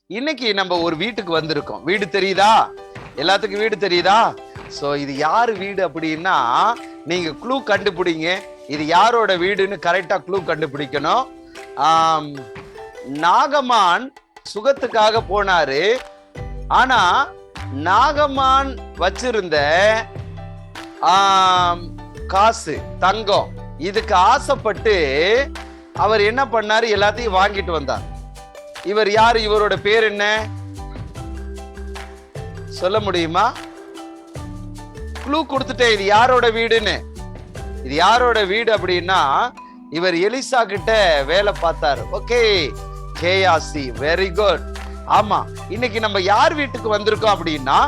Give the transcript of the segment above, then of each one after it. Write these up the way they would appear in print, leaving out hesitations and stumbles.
இன்னைக்கு நம்ம ஒரு வீட்டுக்கு வந்திருக்கோம். வீடு தெரியுதா? எல்லாத்துக்கும் வீடு தெரியுதா? சோ இது யாரு வீடு அப்படின்னா நீங்க க்ளூ கண்டுபிடிங்க. இது யாரோட வீடுன்னு கரெக்டா க்ளூ கண்டுபிடிக்கணும். நாகமான் சுகத்துக்காக போனாரு. ஆனா நாகமான் வச்சிருந்த காசு, தங்கம், இதுக்கு ஆசைப்பட்டு அவர் என்ன பண்ணாரு? எல்லாத்தையும் வாங்கிட்டு வந்தார். இவர் யாரு? இவரோட பேர் என்ன சொல்ல முடியுமா? க்ளூ கொடுத்துட்டேன். இது யாரோட வீடுன்னு. இது யாரோட வீடு அப்படின்னா இவர் எலிசா கிட்ட வேலை பார்த்தாரு. ஓகே, கேயாசி. Very good. ஆமா, இன்னைக்கு நம்ம யார் வீட்டுக்கு வந்திருக்கோம் அப்படின்னா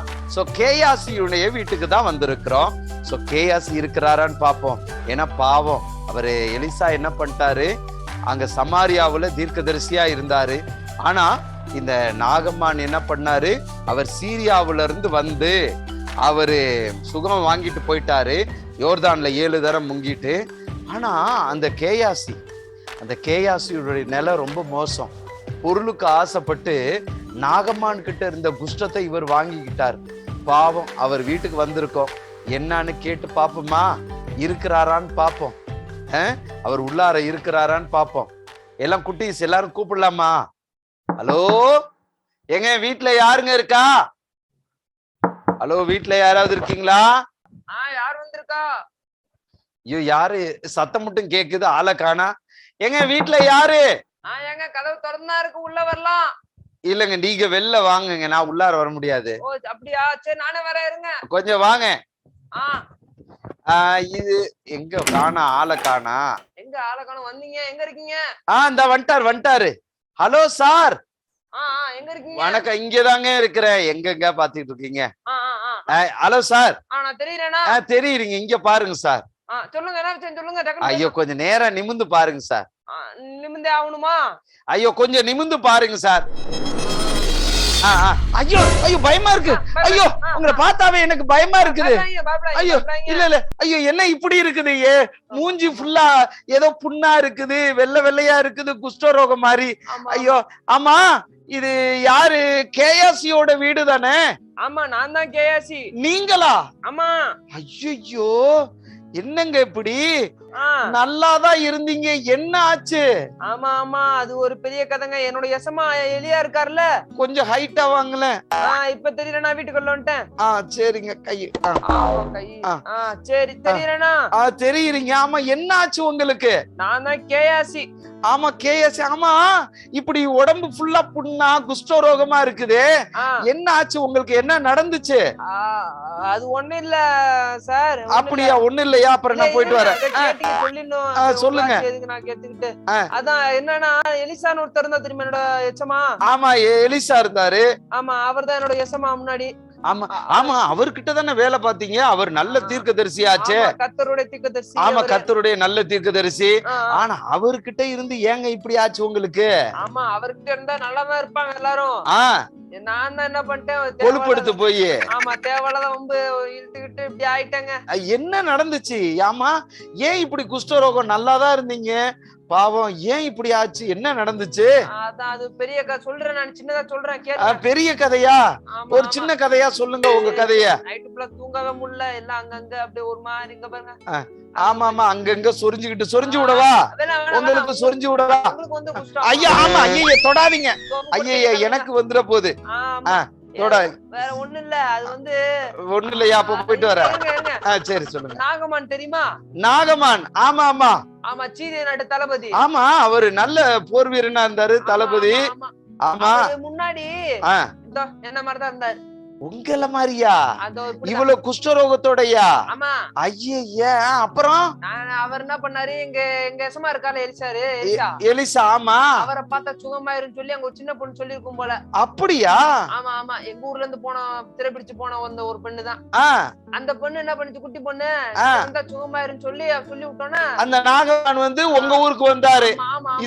கேயாசியுடைய வீட்டுக்கு தான் வந்திருக்கிறோம். கேயாசி இருக்கிறாரான்னு பார்ப்போம். ஏன்னா பாவம், அவரு எலிசா என்ன பண்ணிட்டாரு, அங்க சமாரியாவுல தீர்க்கதரிசியா இருந்தாரு. ஆனா இந்த நாகம்மான் என்ன பண்ணாரு, அவர் சீரியாவுல இருந்து வந்து அவரு சுகம் வாங்கிட்டு போயிட்டாரு. யோர்தான்ல 7 தரம் முங்கிட்டு. ஆனா அந்த கேயாசியுடைய நிலை ரொம்ப மோசம். பொருளுக்கு ஆசைப்பட்டு நாகம்மான் கிட்ட இருந்த குஷ்டத்தை இவர் வாங்கிக்கிட்டார். பாவம், அவர் வீட்டுக்கு வந்திருக்கோம். என்னன்னு கேட்டு பாப்போமா? இருக்கிறாரான்னு பாப்போம். அவர் உள்ளார இருக்கிறாரான்னு பாப்போம். எல்லாம் குட்டீஸ் எல்லாரும் கூப்பிடலாமா? ஹலோ, எங்க வீட்டுல யாருங்க இருக்கா? ஹலோ, வீட்டுல யாராவது இருக்கீங்களா? யார் வந்திருக்கா? ஐயோ, யாரு? சத்தம் மட்டும் கேக்குது, ஆளை காணா. எங்க வீட்டுல யாரு? எங்க கதவு திறந்தா இருக்கு, உள்ள வரலாம். இல்லங்க, நீங்க வெளில வாங்குங்க, நான் உள்ளார வர முடியாது. ஓ அப்படியா? சரி, நானே வரேன், இருங்க. கொஞ்சம் வாங்க. இது எங்க காணா? ஆளை காணா. எங்க ஆளை காணோம்? வந்தீங்க, எங்க இருக்கீங்க? இந்த வந்துட்டாரு. Hello sir. எங்க இருக்கீங்க? வணக்கம், இங்கதாங்க இருக்கிறேன். எங்க பாத்துட்டு இருக்கீங்க? Hello sir. நான் தெரியுறேனா? தெரியுறீங்க, இங்க பாருங்க சார். சொல்லுங்க, என்ன விஷயம் சொல்லுங்க. ஐயோ, கொஞ்சம் நேரம் நிமிந்து பாருங்க சார். நிமிந்தே ஆகணுமா? ஐயோ, கொஞ்சம் நிமிந்து பாருங்க சார். ஐயோ ஐயோ, பயமா இருக்கு. ஐயோ, உங்களை பார்த்தாவே எனக்கு பயமா இருக்குது. ஐயோ, இல்ல ஐயோ, என்ன இப்படி இருக்குது? மூஞ்சி ஃபுல்லா ஏதோ புண்ணா இருக்குது, வெள்ளையா இருக்குது, குஷ்டரோகம் மாதிரி. ஐயோ, ஆமா, இது யாரு? கேயாசியோட வீடு தானே? ஆமா, நான் தான் கேயாசி. நீங்களா? ஆமா. ஐயோ, என்னங்க இப்படி? நல்லாதான் இருந்தீங்க, என்ன ஆச்சு? ஆமா ஆமா, அது ஒரு பெரிய கதைங்க. என்னோட எசமா எலியா இருக்காருல்ல, கொஞ்சம் ஹைட்டா வாங்கல. இப்ப தெரியல, நான் வீட்டுக்குள்ள வந்துட்டேன். சரிங்க. கை சரி, தெரியலனா? தெரியுறீங்க. ஆமா, என்ன ஆச்சு உங்களுக்கு? நான் தான் கேயாசி. ஆமா, கேஎஸ். ஆமா, இப்படி உடம்பு ஃபுல்லா புண்ணா குஷ்டரோகமா இருக்குது. என்ன ஆச்சு உங்களுக்கு? என்ன நடந்துச்சு? அது ஒண்ணு இல்ல சார். அப்படியா? ஒண்ணு இல்லையா? அப்புறம் நான் போயிட்டு வரேன். சொல்லுங்க. நான் கேட்டுக்கிட்டு அதான் என்னன்னா, எலிசான்னு ஒருத்தர் இருந்தா தெரியுமா என்னோட எச்சமா? ஆமா, எலிசா இருந்தாரு. ஆமா, அவர் தான் என்னோட எச்சமா முன்னாடி. ஆமா ஆமா, அவர்கிட்ட தானே வேலை பாத்தீங்க. அவர் நல்ல தீர்க்கதரிசி ஆச்சே. கர்த்தருடைய தீர்க்கதரிசி. ஆமா, கர்த்தருடைய நல்ல தீர்க்கதரிசி. ஆனா அவர்கிட்ட இருந்து ஏங்க இப்படி ஆச்சு உங்களுக்கு? ஆமா, அவர்கிட்ட இருந்தா நல்லாதான் இருப்பாங்க எல்லாரும். நான் தான் என்ன பண்ணிட்டேன், கொழுப்படுத்து போய். ஆமா, தேவையில்லாத வம்பு இழுத்துக்கிட்டு இப்படி ஆயிட்டாங்க. என்ன நடந்துச்சு? ஆமா, ஏன் இப்படி குஷ்டரோகம்? நல்லாதான் இருந்தீங்க, பாவம், ஏன் இப்படி ஆச்சு? என்ன நடந்துச்சு? அதான், அது பெரிய கதை சொல்றேன், நான் சின்னதா சொல்றேன் கேளுங்க. பெரிய கதையா? ஒரு சின்ன கதையா சொல்லுங்க உங்க கதைய. நைட்டு ஃபுல்லா தூங்கவே முடியல, எல்லாம் அங்கங்க அப்படியே ஒரு மாதிரி. இங்க பாருங்க. ஆமா ஆமா, அங்கங்க சொரிஞ்சு விடவா? உங்களுக்கு சொரிஞ்சு விடவா? ஐயா, ஆமா, ஐயா தொடாதீங்க. ஐயா, எனக்கு வந்துட போகுது. வேற ஒண்ணு இல்ல, அது வந்து ஒண்ணு இல்லையா? அப்ப போயிட்டு வரேன். சரி, சொல்லுங்க. நாகமான் தெரியுமா? நாகமான். ஆமா ஆமா ஆமா, சீரிய நாட்டு தளபதி. ஆமா, அவரு நல்ல போர் வீரனா இருந்தாரு, தளபதி. ஆமா, முன்னாடி என்ன மாதிரிதான் இருந்தாரு. உங்கள மாதிரியா? இவ்வளவு குஷ்டரோகத்தோடயா? ஆமா. ஐயா, அப்புறம் அவர் என்ன பண்ணாரு, எங்க எசமா இருக்காரு எலிசா. ஆமா, அவரை பார்த்தா சுகமாயிருன்னு சொல்லி அங்க ஒரு சின்ன பொண்ணு சொல்லி இருக்கும் போல. அப்படியா? ஆமா ஆமா, எங்க ஊர்ல இருந்து திரைப்பிடிச்சு போன ஒரு பெண்ணு தான். அந்த பொண்ணு என்ன பண்ணிச்சு, குட்டி பொண்ணு சுகமாயிருன்னு சொல்லி விட்டோன்னா அந்த நாகமான் வந்து உங்க ஊருக்கு வந்தாரு.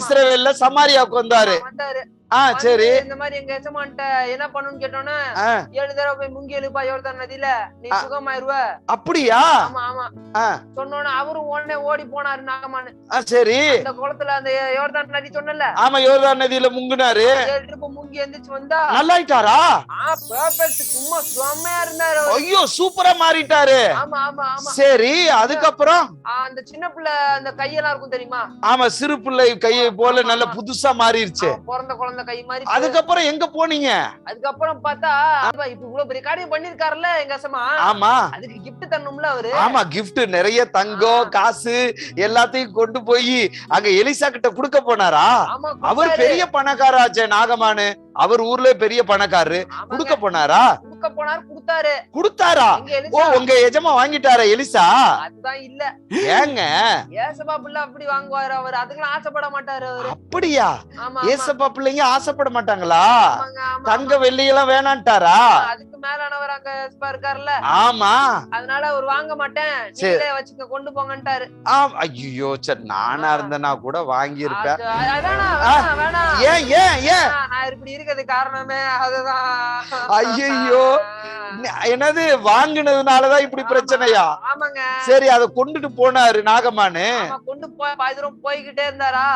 இஸ்ரவேல்ல சமாரியாவுக்கு வந்தாரு. சரி. இந்த மாதிரி எங்க எஜமான்ட்ட என்ன பண்ணணும்னு கேட்டோன்னா 7 தடவை போய் முங்கி எழுப்பா யோர்தான் நதியில, நீ சுகமாயிருவ. அப்படியா? ஆமா ஆமா. சொன்னோன்னு அவரும் உடனே ஓடி போனாரு நாகமானு. சரி. அந்த குளத்துல அந்த யோர்தான் நதி சொன்னல, ஆமா யோர்தான் நதியில முங்குனாரு. 7 ட்ரிப் முங்கி எந்திரிச்சு வந்தா நல்லாயிட்டாரா? பெர்ஃபெக்ட், சும்மா செம்மையா இருந்தாரு. ஐயோ சூப்பரா மாறிட்டாரு. ஆமா ஆமா ஆமா. சரி, அதுக்கப்புறம் அந்த சின்ன பிள்ளை அந்த கையெல்லாம் இருக்கும் தெரியுமா? ஆமா, சிறு பிள்ளை கையை போல நல்ல புதுசா மாறிடுச்சு. பிறந்த குழந்தை கை மாதிரி. அதுக்கப்புறம் எங்க போனீங்க? அதுக்கப்புறம் பார்த்தா இப்ப இவ்வளவு பெரிய காரியம் பண்ணிருக்காருல்ல எங்க அசமா. ஆமா, அதுக்கு கிஃப்ட் தரணும்ல அவரு. ஆமா, கிஃப்ட் நிறைய தங்கம் காசு எல்லாத்தையும் கொண்டு போய் அங்க எலிசா கிட்ட குடுக்க போனாரா? அவர் பெரிய பணக்காராச்சே நாகமானு, அவர் ஊர்ல பெரிய பணக்காரரு. குடுக்க போனாரா? குடுத்தாரா? ஓ, உங்க எஜமா வாங்கிட்டாரா எலிசா? அதுதான் இல்ல. ஏங்க ஏசப்பா பிள்ளை அப்படி வாங்குவாரு அவர், அதுக்கெல்லாம் ஆசைப்பட மாட்டாரு அவரு. அப்படியா? ஏசப்பா பிள்ளைங்க ஆசைப்பட மாட்டாங்களா? தங்க வெள்ளி எல்லாம் வேணான்ட்டாரா? அதுக்கு மேலானவர் அங்க இருக்காருல்ல. ஆமா, அதனால அவர் வாங்க மாட்டேன், நீங்களே வச்சுக்க கொண்டு போங்கன்ட்டாரு. ஐயோ சரி, நானா இருந்தேன்னா கூட வாங்கி இருப்பேன். ஏன் ஏன் ஏன் நான் இப்படி இருக்கிறது காரணமே அதுதான். ஐயோ, என்னது வாங்கினதுனாலதான் இப்படி பிரச்சனையா? ஆமாங்க. சரி, அத கொண்டுட்டு போனாரு நாகமானு. கொண்டு போய் பாதி தூரம் போய்கிட்டே இருந்தாரா,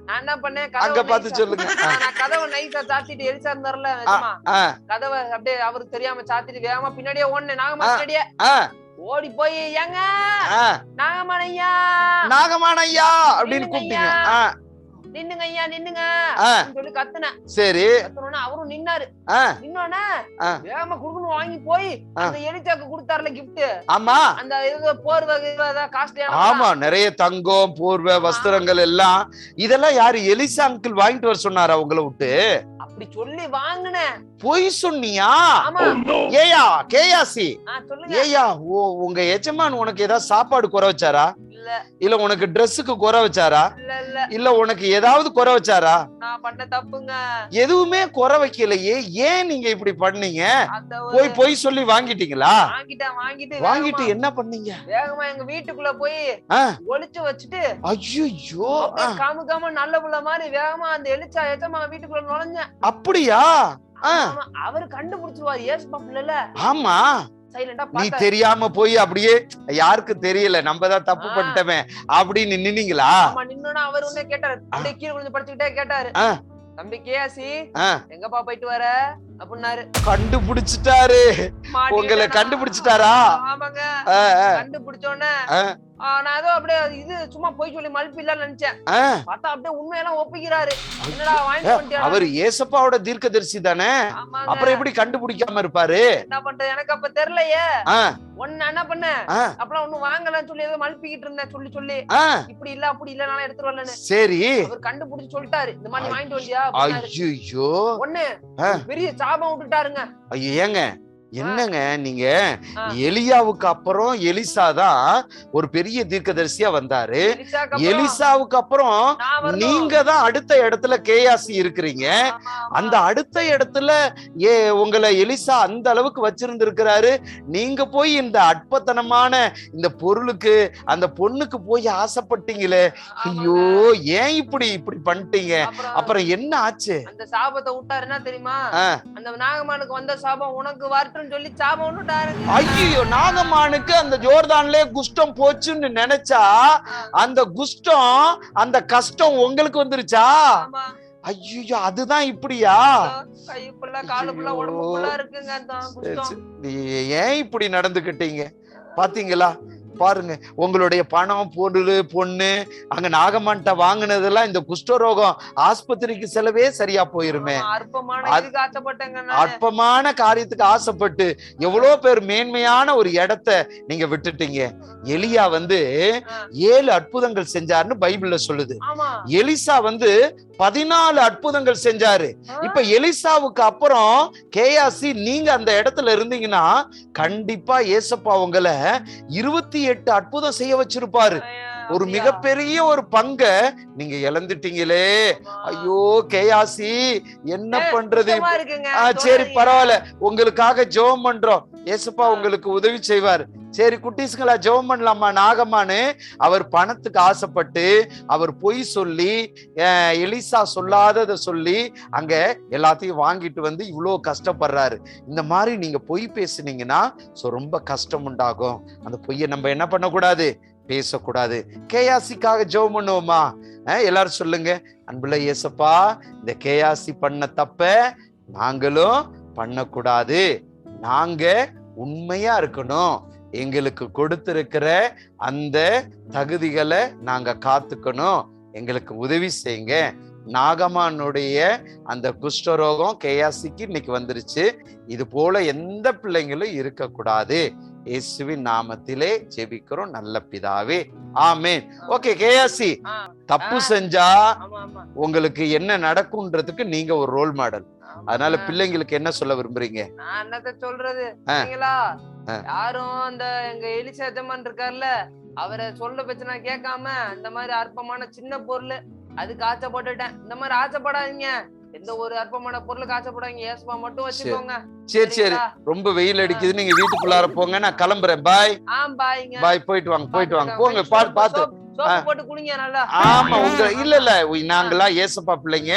நான் என்ன பண்ணேன், அங்க பார்த்து சொல்லுங்க. நான் கதவை நைஸா சாத்திட்டு எலிசா இருந்தாருல, கதவை அப்படியே அவருக்கு தெரியாம சாத்திட்டு வேகமா பின்னாடியே ஓடுனேன். நாகமா பின்னாடியே ஓடி போய் ஏங்க நாகமானையா நாகமானையா அப்படின்னு கூப்பிட்டீங்க. நின்னுங்க ஐயா நின்னுங்க சொல்லி கத்துனேன். சரி, கத்துனோன்னா அவரும் நின்னாரு. நின்னோன்னா வேகமா குடுக்கணும் வாங்கி போய் அந்த எலிசாக்கு கொடுத்தாருல கிஃப்ட். ஆமா, அந்த போர்வை காஸ்ட்லியான. ஆமா, நிறைய தங்கம் போர்வை வஸ்திரங்கள் எல்லாம். இதெல்லாம் யாரு? எலிசா அங்கிள் வாங்கிட்டு வர சொன்னாரா உங்களை விட்டு? அப்படி சொல்லி வாங்கினேன். பொய் சொன்னியா? ஏயா கேயாசி, ஏயா உங்க எஜமான் உனக்கு ஏதாவது சாப்பாடு குறை வச்சாரா? இல்ல உனக்கு ட்ரெஸ்ஸுக்கு குறை வச்சாரா? இல்ல உனக்கு ஏதாவது குறை வச்சாரா? நான் பண்ண தப்புங்க. எதுவுமே குறை வைக்கலையே, ஏன் நீங்க இப்படி பண்ணீங்க? போய் சொல்லி வாங்கிட்டீங்களா? வாங்கிட்டு என்ன பண்ணீங்க? வேகமா எங்க வீட்டுக்குள்ள போய் ஒளிச்சு வச்சுட்டு, ஐயோ காம நல்ல புள்ள மாதிரி வேகமா அந்த எலிசா எஜமா வீட்டுக்குள்ள நுழைஞ்சேன். அப்படியா? அவரு கண்டுபிடிச்சிருவாரு ஏசப்பா பிள்ளைல. ஆமா, நீ தெரியாம போய் அப்படியே யாருக்கு தெரியல, நம்ம தான் தப்பு பண்ணிட்டோமே அப்படின்னு நின்னீங்களா? நின்னோன்னா அவர் உடனே கேட்டாரு, அப்படியே கீழே கொஞ்சம் படிச்சுக்கிட்டே கேட்டாரு, தம்பி கேசி எங்கப்பா போயிட்டு வர அப்படின்னாரு. கண்டுபிடிச்சிட்டாரு, உங்களை கண்டுபிடிச்சிட்டாரா? ஆமாங்க, கண்டுபிடிச்சோன்னே நான் ஏதோ அப்படியே இது சும்மா போய் சொல்லி மல்பி இல்ல நினைச்சேன். பார்த்தா அப்படியே உண்மையெல்லாம் ஒப்பிக்கிறாரு. என்னடா வாங்கிட்டு அவர் ஏசப்பாவோட தீர்க்கதரிசி தானே, அப்புறம் எப்படி கண்டுபிடிக்காம இருப்பாரு? என்ன பண்றது எனக்கு அப்ப தெரியலையே. ஒன்னு என்ன பண்ண, அப்பலாம் ஒண்ணும் வாங்கலன்னு சொல்லி ஏதோ மல்பிக்கிட்டு இருந்தேன் சொல்லி சொல்லி இப்படி இல்ல அப்படி இல்ல நான் எடுத்துட்டு வரலன்னு. சரி, அவர் கண்டுபிடிச்சு சொல்லிட்டாரு, இந்த மாதிரி வாங்கிட்டு வந்தியா? ஐயோ, ஒண்ணு பெரிய சாபம் விட்டுட்டாருங்க. ஐயோ ஏங்க என்னங்க நீங்க? எலியாவுக்கு அப்புறம் எலிசா தான் ஒரு பெரிய தீர்க்கதரிசியா வந்தாரு. எலிசாவுக்கு அப்புறம் நீங்க தான் அடுத்த இடத்துல கேயாசி இருக்கிறீங்க. அந்த அடுத்த இடத்துல உங்களை எலிசா அந்த அளவுக்கு வச்சிருந்திருக்கிறாரு. நீங்க போய் இந்த அற்பத்தனமான இந்த பொருளுக்கு அந்த பொண்ணுக்கு போய் ஆசைப்பட்டீங்களே, ஐயோ ஏன் இப்படி பண்ணிட்டீங்க? அப்புறம் என்ன ஆச்சு? அந்த சாபத்தை விட்டாருன்னா தெரியுமா? அந்த நாகமானுக்கு வந்த சாபம் உனக்கு வரட்டும் சொல்லி சாபம் விட்டாரு. ஐயோ, நாகமானுக்கு அந்த ஜோர்தான்ல குஷ்டம் போச்சுன்னு நினைச்சா அந்த குஷ்டம் அந்த கஷ்டம் உங்களுக்கு வந்துருச்சா? ஐயோ, அதுதான் இப்படியா? கைப்புள்ள காலுப்புள்ள உடம்புக்குள்ள இருக்குங்க அந்த குஷ்டம். ஏன் இப்படி நடந்துக்கிட்டீங்க? பாத்தீங்களா? பாருங்க, உங்களுடைய பணம் பொண்ணு அங்க நாகமான்ட்ட வாங்கினதெல்லாம் இந்த குஷ்டரோகம் ஆஸ்பத்திரிக்கு செலவே சரியா போயிருமே. அற்பமான காரியத்துக்கு ஆசைப்பட்டு எவ்வளவு பேர் மேன்மையான ஒரு இடத்தை நீங்க விட்டுட்டீங்க. எலியா 7 அற்புதங்கள் செஞ்சாருன்னு பைபிள்ல சொல்லுது. எலிசா 14 அற்புதங்கள் செஞ்சாரு. இப்ப எலிசாவுக்கு அப்புறம் கேயாசி நீங்க அந்த இடத்துல இருந்தீங்கன்னா கண்டிப்பா ஏசப்பா உங்களை 28 அற்புதம் செய்ய வச்சிருப்பாரு. ஒரு மிகப்பெரிய ஒரு பங்கை நீங்க இழந்துட்டீங்களே. ஐயோ கேயாசி, என்ன பண்றது? சரி பரவாயில்ல, உங்களுக்காக ஜெபம் பண்றோம், ஏசப்பா உங்களுக்கு உதவி செய்வார். சரி குட்டீஸ்களா ஜெபம் பண்ணலாமா? நாகமானு அவர் பணத்துக்கு ஆசைப்பட்டு அவர் பொய் சொல்லி எலிசா சொல்லாததை சொல்லி அங்க எல்லாத்தையும் வாங்கிட்டு வந்து இவ்வளவு கஷ்டப்படுறாரு. இந்த மாதிரி நீங்க பொய் பேசுனீங்கன்னா ரொம்ப கஷ்டம் உண்டாகும். அந்த பொய்யை நம்ம என்ன பண்ணக்கூடாது? பேசக்கூடாது. கேயாசிக்காக ஜெபம் பண்ணுவோமா? எல்லாரும் சொல்லுங்க. அன்புள்ள இயேசப்பா, இந்த கேயாசி பண்ண தப்ப நாங்களும் பண்ணக்கூடாது. நாங்க உண்மையா இருக்கணும். எங்களுக்கு கொடுத்திருக்கிற அந்த தகுதிகளை நாங்க காத்துக்கணும். எங்களுக்கு உதவி செய்யுங்க. நாகமானுடைய அந்த குஷ்டரோகம் கேயாசிக்கு இன்னைக்கு வந்துருச்சு. இது போல எந்த பிள்ளைங்களும் இருக்கக்கூடாது. இயேசுவின் நாமத்திலே ஜெபிக்கிறோம் நல்ல பிதாவே, ஆமென். ஓகே கேயாசி, தப்பு செஞ்சா உங்களுக்கு என்ன நடக்கும்ன்றதுக்கு நீங்க ஒரு ரோல் மாடல். அதனால பிள்ளைங்களுக்கு என்ன சொல்ல விரும்புறீங்க? நான் என்னத்த சொல்றது, யாரும் அந்த எங்க எலிசா எஜமான் இருக்காருல்ல, அவரை சொல்ல பேச்சு நான் கேட்காம இந்த மாதிரி அற்பமான சின்ன பொருள் அதுக்கு ஆசைப்பட்டுட்டேன். இந்த மாதிரி ஆசைப்படாதீங்க, எந்த ஒரு அற்பமான பொருளுக்கு ஆசைப்படாதீங்க, ஏசப்பா மட்டும் வச்சுக்கோங்க. சரி சரி, ரொம்ப வெயில் அடிக்குது, நீங்க வீட்டுக்குள்ளார போங்க, நான் கிளம்புறேன். பாய். பாய்ங்க. பாய், போயிட்டு வாங்க, போயிட்டு வாங்க, போங்க. பாத்து போட்டு குடிங்க நல்லா. ஆமா, உங்க இல்ல நாங்களா ஏசப்பா பிள்ளைங்க,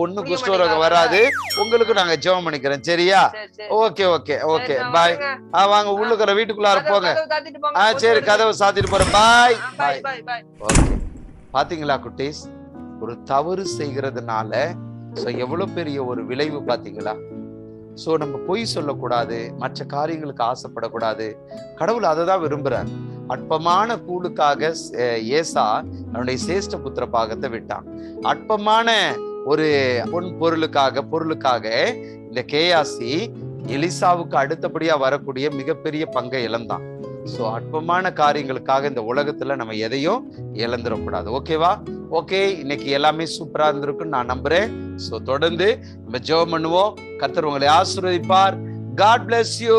ஒண்ணு குஷ்டரோகம் வராது. உங்களுக்கு நாங்க ஜெபம் பண்ணிக்கிறோம், சரியா? ஓகே ஓகே ஓகே, பாய். வாங்க உள்ளுக்குற வீட்டுக்குள்ளார போங்க. சரி, கதவை சாத்திட்டு போறேன். பாய் பாய். ஓகே, பாத்தீங்களா குட்டீஸ், ஒரு தவறு செய்கிறதுனால எவ்வளவு பெரிய ஒரு விளைவு பாத்தீங்களா? நம்ம பொய் சொல்லக்கூடாது, மற்ற காரியங்களுக்கு ஆசைப்படக்கூடாது. கடவுள் அதை தான் விரும்புறார். அற்பமான கூழுக்காக ஏசா அவனுடைய சேஷ்ட புத்திர பாகத்தை விட்டான். அற்பமான ஒரு பொருளுக்காக இந்த கேயாசி எலிசாவுக்கு அடுத்தபடியா வரக்கூடிய மிகப்பெரிய பங்கை இழந்தான். அற்பமான காரியங்களுக்காக இந்த உலகத்துல நம்ம எதையும் இழந்துடக்கூடாது. ஓகேவா? ஓகே, இன்னைக்கு எல்லாமே சூப்பரா இருந்திருக்குன்னு நான் நம்புறேன். தொடர்ந்து நம்ம ஜெபம் பண்ணுவோம். கர்த்தர் உங்களை ஆசீர்வதிப்பார். God bless you.